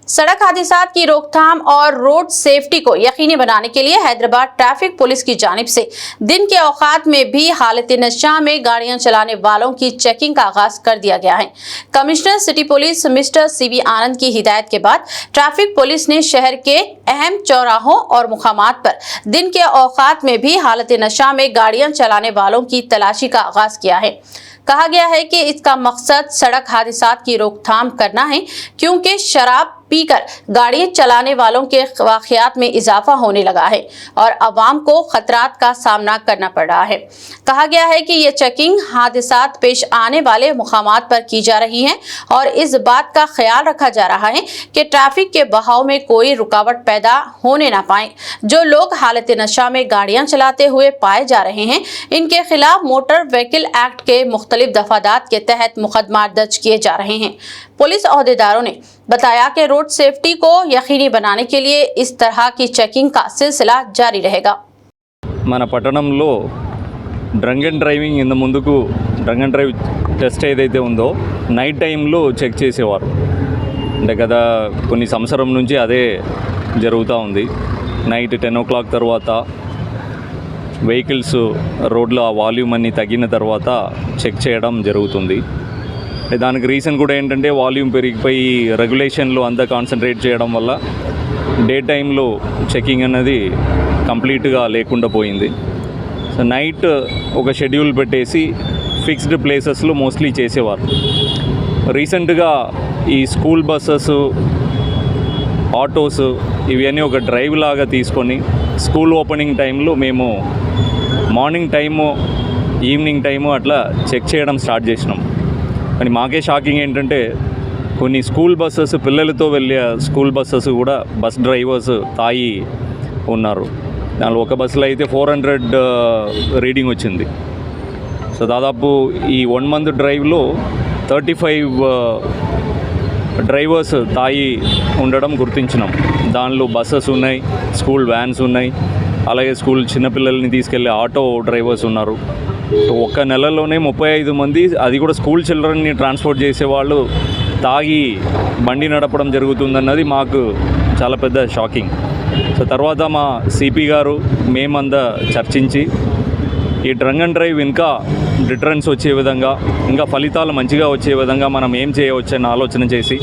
सड़क हादसात की रोकथाम और रोड सेफ्टी को यकीनी बनाने के लिए हैदराबाद ट्रैफिक पुलिस की जानिब से दिन के औकात में भी हालत नशा में गाड़ियां चलाने वालों की चेकिंग का आगाज कर दिया गया है। Commissioner city police mister CB Anand की हिदायत के बाद ट्रैफिक पुलिस ने शहर के अहम चौराहों और मुकामात पर दिन के औकात में भी हालत नशा में गाड़ियां चलाने वालों की तलाशी का आगाज किया है। कहा गया है कि इसका मकसद सड़क हादसात की रोकथाम करना है, क्योंकि शराब पीकर गाड़ियां चलाने वालों के वाकयात में इजाफा होने लगा है और अवाम को खतरात का सामना करना पड़ रहा है। कहा गया है कि ये चेकिंग हादसात पेश आने वाले मुकामात पर की जा रही है और इस बात का ख्याल रखा जा रहा है कि ट्रैफिक के बहाव में कोई रुकावट पैदा होने ना पाए। जो लोग हालत नशा में गाड़ियां चलाते हुए पाए जा रहे हैं, इनके खिलाफ मोटर व्हीकल एक्ट के मुख्तलिफ दफादात के तहत मुकदमा दर्ज किए जा रहे हैं। पुलिस अहदेदारों ने बताया कि रोड सेफ्टी को यकीनी बनाने के लिए इस तरह की चेकिंग का सिलसिला जारी रहेगा। మన పట్టణంలో డ్రంక్ అండ్ డ్రైవింగ్ ఇంత ముందుకు డ్రంక్ అండ్ డ్రైవ్ టెస్ట్ ఏదైతే ఉందో నైట్ టైంలో చెక్ చేసేవారు. అంటే గత కొన్ని సంవత్సరం నుంచి అదే జరుగుతూ ఉంది. నైట్ 10 o'clock తర్వాత వెహికల్స్ రోడ్లో ఆ వాల్యూమ్ అన్ని తగ్గిన తర్వాత చెక్ చేయడం జరుగుతుంది. దానికి రీజన్ కూడా ఏంటంటే వాల్యూమ్ పెరిగిపోయి రెగ్యులేషన్లో అంతా కాన్సన్ట్రేట్ చేయడం వల్ల డే టైంలో చెకింగ్ అన్నది కంప్లీట్గా లేకుండా పోయింది. సో నైట్ ఒక షెడ్యూల్ పెట్టేసి ఫిక్స్డ్ ప్లేసెస్లో మోస్ట్లీ చేసేవారు. రీసెంట్గా ఈ స్కూల్ బస్సెస్, ఆటోస్ ఇవన్నీ ఒక డ్రైవ్ లాగా తీసుకొని స్కూల్ ఓపెనింగ్ టైంలో మేము మార్నింగ్ టైము, ఈవినింగ్ టైము అట్లా చెక్ చేయడం స్టార్ట్ చేసినాం. కానీ మాకే షాకింగ్ ఏంటంటే కొన్ని స్కూల్ బస్సెస్, పిల్లలతో వెళ్ళే స్కూల్ బస్సెస్ కూడా బస్ డ్రైవర్స్ తాగి ఉన్నారు. దానిలో ఒక బస్సులో అయితే 400 రీడింగ్ వచ్చింది. సో దాదాపు ఈ 1 month డ్రైవ్లో 35 డ్రైవర్స్ తాగి ఉండడం గుర్తించినాం. దానిలో బస్సెస్ ఉన్నాయి, స్కూల్ వ్యాన్స్ ఉన్నాయి, అలాగే స్కూల్ చిన్నపిల్లల్ని తీసుకెళ్లే ఆటో డ్రైవర్స్ ఉన్నారు. ఒక్క నెలలోనే 35 మంది, అది కూడా స్కూల్ చిల్డ్రన్ని ట్రాన్స్పోర్ట్ చేసేవాళ్ళు తాగి బండి నడపడం జరుగుతుందన్నది మాకు చాలా పెద్ద షాకింగ్. సో తర్వాత మా సిపి గారు మేమంతా చర్చించి ఈ డ్రంక్ అండ్ డ్రైవ్ ఇంకా డిటరెన్స్ వచ్చే విధంగా, ఇంకా ఫలితాలు మంచిగా వచ్చే విధంగా మనం ఏం చేయవచ్చని ఆలోచన చేసి